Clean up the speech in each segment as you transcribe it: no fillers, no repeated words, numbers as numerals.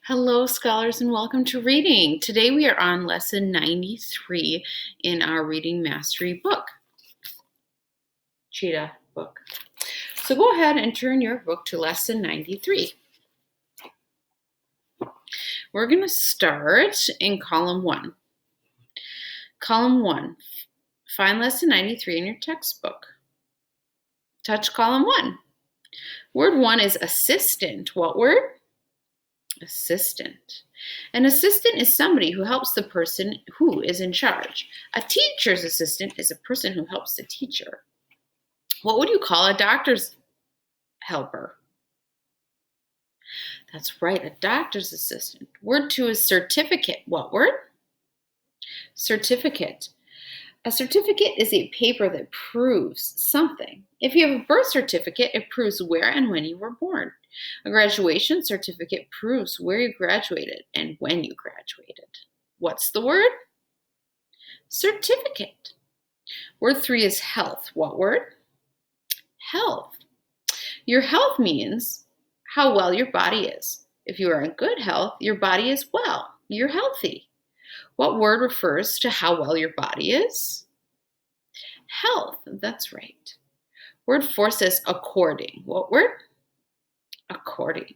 Hello, scholars, and welcome to reading. Today we are on lesson 93 in our Reading Mastery book, Cheetah book. So go ahead and turn your book to lesson 93. We're going to start in column 1. Column 1, find lesson 93 in your textbook. Touch column 1. Word 1 is assistant. What word? Assistant. An assistant is somebody who helps the person who is in charge. A teacher's assistant is a person who helps the teacher. What would you call a doctor's helper? That's right, a doctor's assistant. Word 2 is certificate. What word? Certificate. A certificate is a paper that proves something. If you have a birth certificate, it proves where and when you were born. A graduation certificate proves where you graduated and when you graduated. What's the word? Certificate. Word 3 is health. What word? Health. Your health means how well your body is. If you are in good health, your body is well. You're healthy. What word refers to how well your body is? Health. That's right. Word 4 says according. What word? According.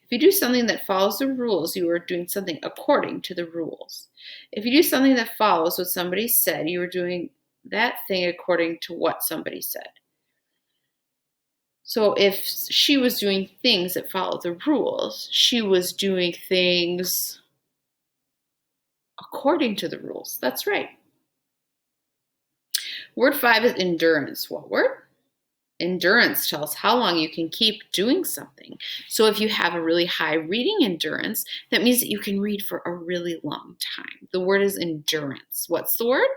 If you do something that follows the rules, you are doing something according to the rules. If you do something that follows what somebody said, you are doing that thing according to what somebody said. So if she was doing things that followed the rules, she was doing things according to the rules. That's right. Word 5 is endurance. What word? Endurance tells how long you can keep doing something. So if you have a really high reading endurance, that means that you can read for a really long time. The word is endurance. What's the word?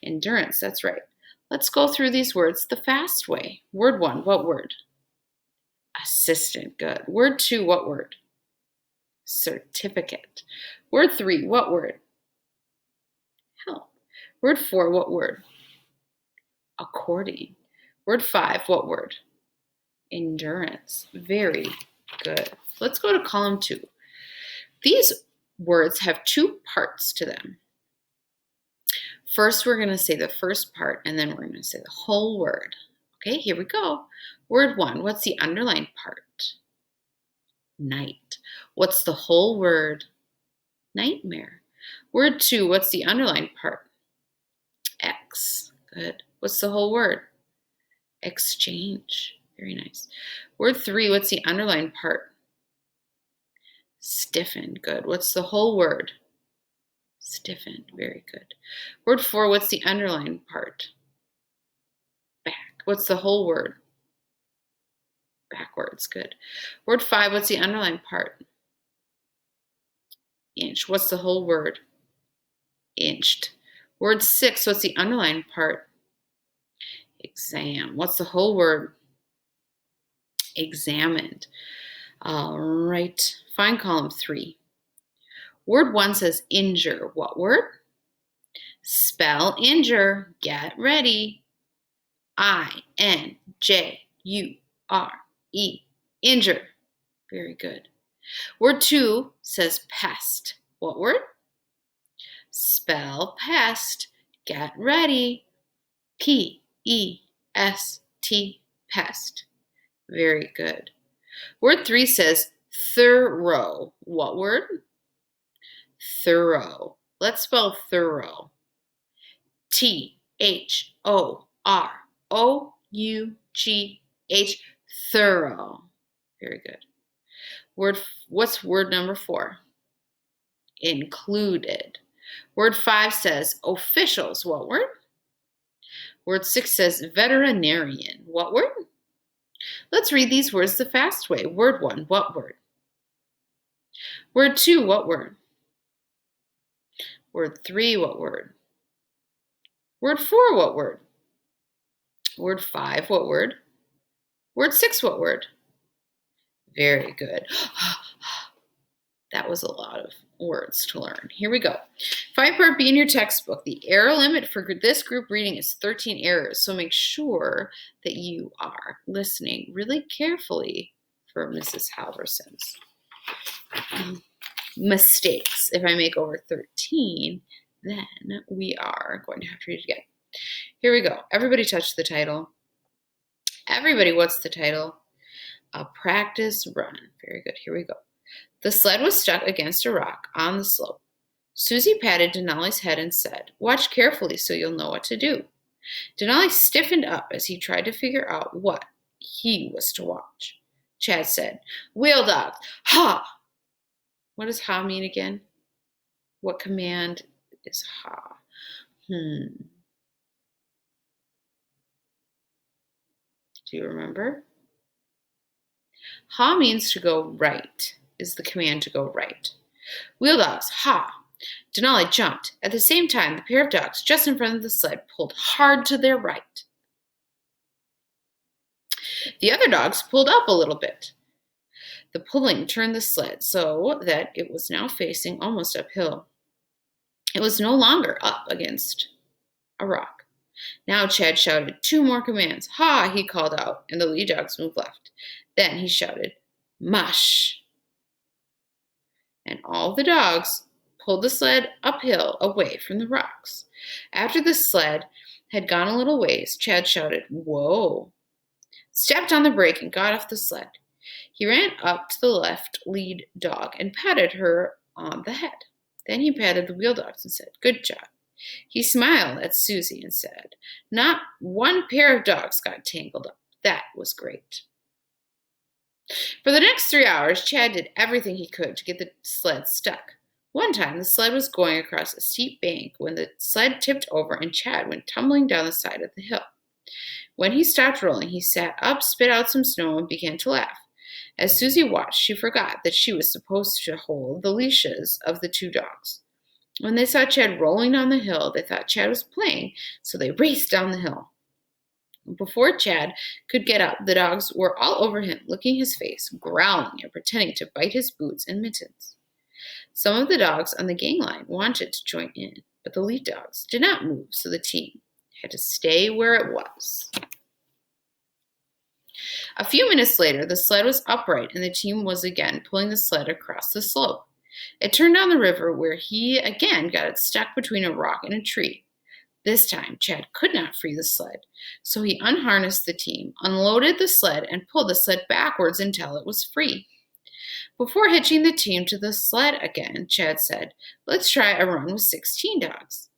Endurance. That's right. Let's go through these words the fast way. Word 1, what word? Assistant. Good. Word 2, what word? Certificate. Word 3, what word? Help. Word 4, what word? According. Word 5, what word? Endurance. Very good. Let's go to column 2. These words have 2 parts to them. First, we're going to say the first part, and then we're going to say the whole word. Okay, here we go. Word 1, what's the underlined part? Night. What's the whole word? Nightmare. Word 2, what's the underlined part? X. Good. What's the whole word? Exchange. Very nice. Word 3, what's the underlined part? Stiffen. Good. What's the whole word? Stiffen. Very good. Word 4, what's the underlined part? Back. What's the whole word? Backwards. Good. Word 5, what's the underlined part? Inch. What's the whole word? Inched. Word 6, what's the underlined part? Exam. What's the whole word? Examined. All right. Find column 3. Word 1 says injure. What word? Spell injure. Get ready. I-N-J-U-R-E. Injure. Very good. Word 2 says pest. What word? Spell pest. Get ready. P-E-S-T. Pest. Very good. Word 3 says thorough. What word? Thorough. Let's spell thorough. T-H-O-R-O-U-G-H. Thorough. Very good. What's word number 4? Included. Word 5 says officials. What word? Word 6 says veterinarian. What word? Let's read these words the fast way. Word 1, what word? Word 2, what word? Word 3, what word? Word 4, what word? Word 5, what word? Word 6, what word? Very good. That was a lot of words to learn. Here we go. Find part B in your textbook. The error limit for this group reading is 13 errors, so make sure that you are listening really carefully for Mrs. Halverson's. mistakes. If I make over 13, then we are going to have to read it again. Here we go. Everybody touch the title. Everybody, what's the title? A practice run. Very good. Here we go. The sled was stuck against a rock on the slope. Susie patted Denali's head and said, "Watch carefully so you'll know what to do." Denali stiffened up as he tried to figure out what he was to watch. Chad said, "Wheel dogs, ha!" What does ha mean again? What command is ha? Do you remember? Ha means to go right, is the command to go right. Wheel dogs, ha! Denali jumped. At the same time, the pair of dogs just in front of the sled pulled hard to their right. The other dogs pulled up a little bit. The pulling turned the sled so that it was now facing almost uphill. It was no longer up against a rock. Now Chad shouted 2 more commands. "Ha!" he called out, and the lead dogs moved left. Then he shouted, "Mush!" And all the dogs pulled the sled uphill away from the rocks. After the sled had gone a little ways, Chad shouted, "Whoa!" stepped on the brake and got off the sled. He ran up to the left lead dog and patted her on the head. Then he patted the wheel dogs and said, "Good job." He smiled at Susie and said, "Not one pair of dogs got tangled up. That was great." For the next 3 hours, Chad did everything he could to get the sled stuck. One time, the sled was going across a steep bank when the sled tipped over and Chad went tumbling down the side of the hill. When he stopped rolling, he sat up, spit out some snow, and began to laugh. As Susie watched, she forgot that she was supposed to hold the leashes of the 2 dogs. When they saw Chad rolling down the hill, they thought Chad was playing, so they raced down the hill. Before Chad could get up, the dogs were all over him, licking his face, growling, and pretending to bite his boots and mittens. Some of the dogs on the gang line wanted to join in, but the lead dogs did not move, so the team had to stay where it was. A few minutes later, the sled was upright and the team was again pulling the sled across the slope. It turned down the river where he again got it stuck between a rock and a tree. This time, Chad could not free the sled, so he unharnessed the team, unloaded the sled, and pulled the sled backwards until it was free. Before hitching the team to the sled again, Chad said, "Let's try a run with 16 dogs."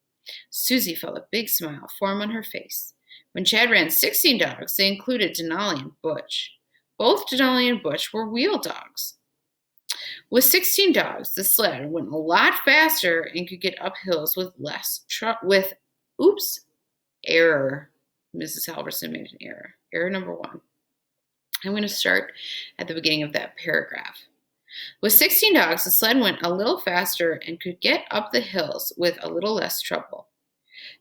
Susie felt a big smile form on her face. When Chad ran 16 dogs, they included Denali and Butch. Both Denali and Butch were wheel dogs. With 16 dogs, the sled went a lot faster and could get up hills with less error. Mrs. Halverson made an error. Error number 1. I'm going to start at the beginning of that paragraph. With 16 dogs, the sled went a little faster and could get up the hills with a little less trouble.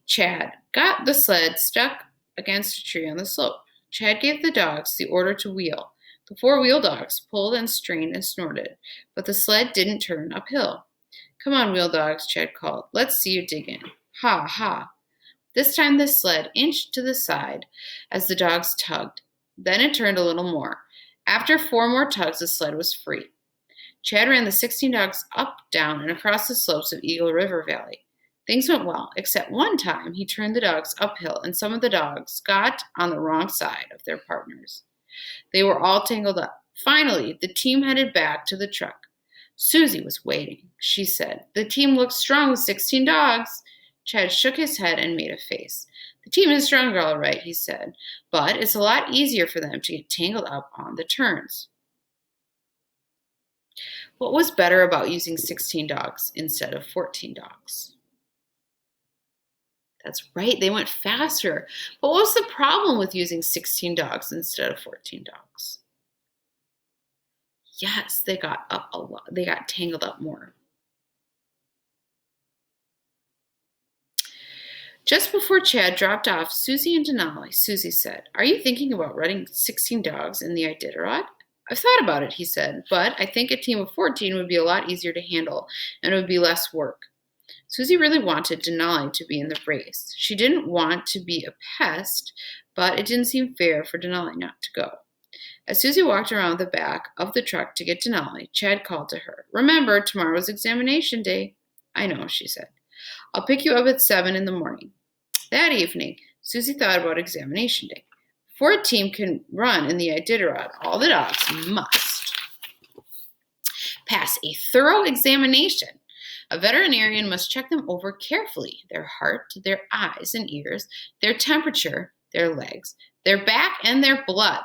Chad got the sled stuck against a tree on the slope. Chad gave the dogs the order to wheel. The 4 wheel dogs pulled and strained and snorted, but the sled didn't turn uphill. "Come on, wheel dogs," Chad called. "Let's see you dig in." Ha, ha. This time the sled inched to the side as the dogs tugged. Then it turned a little more. After 4 more tugs, the sled was free. Chad ran the 16 dogs up, down, and across the slopes of Eagle River Valley. Things went well, except one time he turned the dogs uphill and some of the dogs got on the wrong side of their partners. They were all tangled up. Finally, the team headed back to the truck. Susie was waiting. She said, "The team looks strong with 16 dogs." Chad shook his head and made a face. "The team is stronger, all right," he said, "but it's a lot easier for them to get tangled up on the turns." What was better about using 16 dogs instead of 14 dogs? That's right, they went faster. But what was the problem with using 16 dogs instead of 14 dogs? Yes, they got up a lot. They got tangled up more. Just before Chad dropped off Susie and Denali, Susie said, "Are you thinking about running 16 dogs in the Iditarod?" "I've thought about it," he said, "but I think a team of 14 would be a lot easier to handle and it would be less work." Susie really wanted Denali to be in the race. She didn't want to be a pest, but it didn't seem fair for Denali not to go. As Susie walked around the back of the truck to get Denali, Chad called to her. Remember, tomorrow's examination day. I know, she said. I'll pick you up at 7 in the morning. That evening, Susie thought about examination day. Before a team can run in the Iditarod, all the dogs must pass a thorough examination. A veterinarian must check them over carefully: their heart, their eyes and ears, their temperature, their legs, their back, and their blood.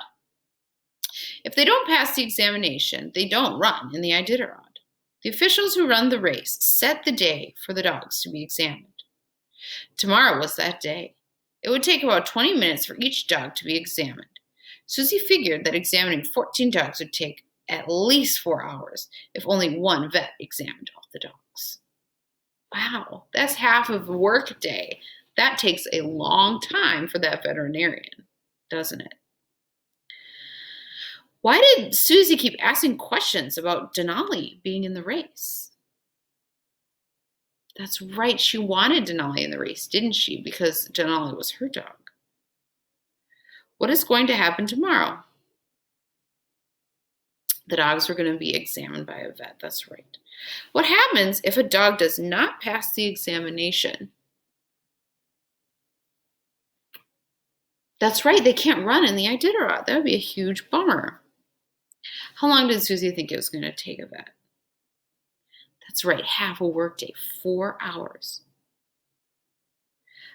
If they don't pass the examination, they don't run in the Iditarod. The officials who run the race set the day for the dogs to be examined. Tomorrow was that day. It would take about 20 minutes for each dog to be examined. Susie figured that examining 14 dogs would take at least 4 hours if only one vet examined all the dogs. Wow, that's half of a work day. That takes a long time for that veterinarian, doesn't it? Why did Susie keep asking questions about Denali being in the race? That's right, she wanted Denali in the race, didn't she? Because Denali was her dog. What is going to happen tomorrow? The dogs were going to be examined by a vet, that's right. What happens if a dog does not pass the examination? That's right, they can't run in the Iditarod. That would be a huge bummer. How long did Susie think it was going to take a vet? That's right, half a workday, 4 hours.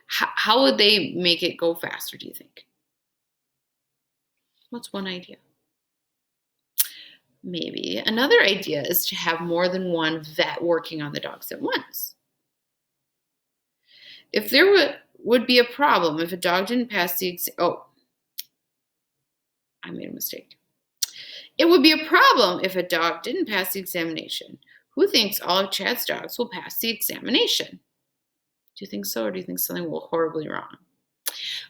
How would they make it go faster, do you think? What's one idea? Maybe another idea is to have more than one vet working on the dogs at once. If there would be a problem if a dog didn't pass the exam. Oh, I made a mistake. It would be a problem if a dog didn't pass the examination. Who thinks all of Chad's dogs will pass the examination? Do you think so, or do you think something will horribly wrong?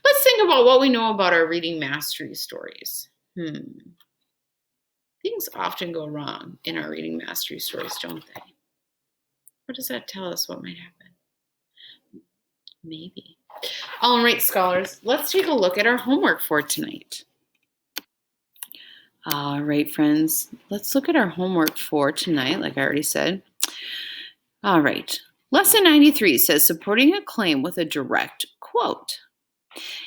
Let's think about what we know about our reading mastery stories. Things often go wrong in our reading mastery stories, don't they? What does that tell us? What might happen? Maybe. All right, scholars, let's take a look at our homework for tonight. All right, friends, let's look at our homework for tonight, like I already said. All right, lesson 93 says supporting a claim with a direct quote.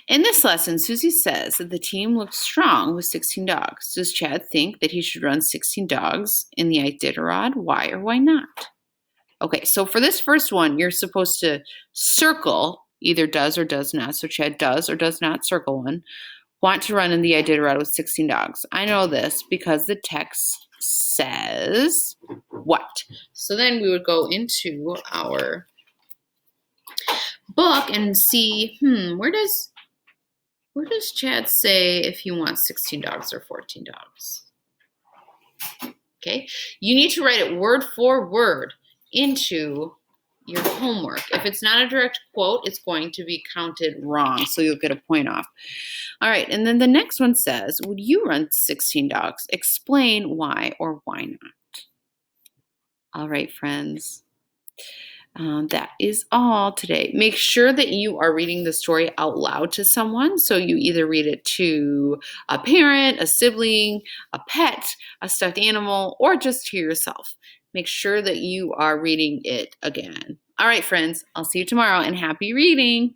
In this lesson, Susie says that the team looks strong with 16 dogs. Does Chad think that he should run 16 dogs in the Iditarod? Why or why not? Okay, so for this first one, you're supposed to circle either does or does not. So Chad does or does not, circle one. Want to run in the Iditarod with 16 dogs. I know this because the text says what? So then we would go into our book and see, where does Chad say if he wants 16 dogs or 14 dogs? Okay, you need to write it word for word into your homework. If it's not a direct quote, it's going to be counted wrong, so you'll get a point off. All right, and then the next one says, would you run 16 dogs? Explain why or why not. All right, friends. That is all today. Make sure that you are reading the story out loud to someone. So you either read it to a parent, a sibling, a pet, a stuffed animal, or just to yourself. Make sure that you are reading it again. All right, friends, I'll see you tomorrow, and happy reading.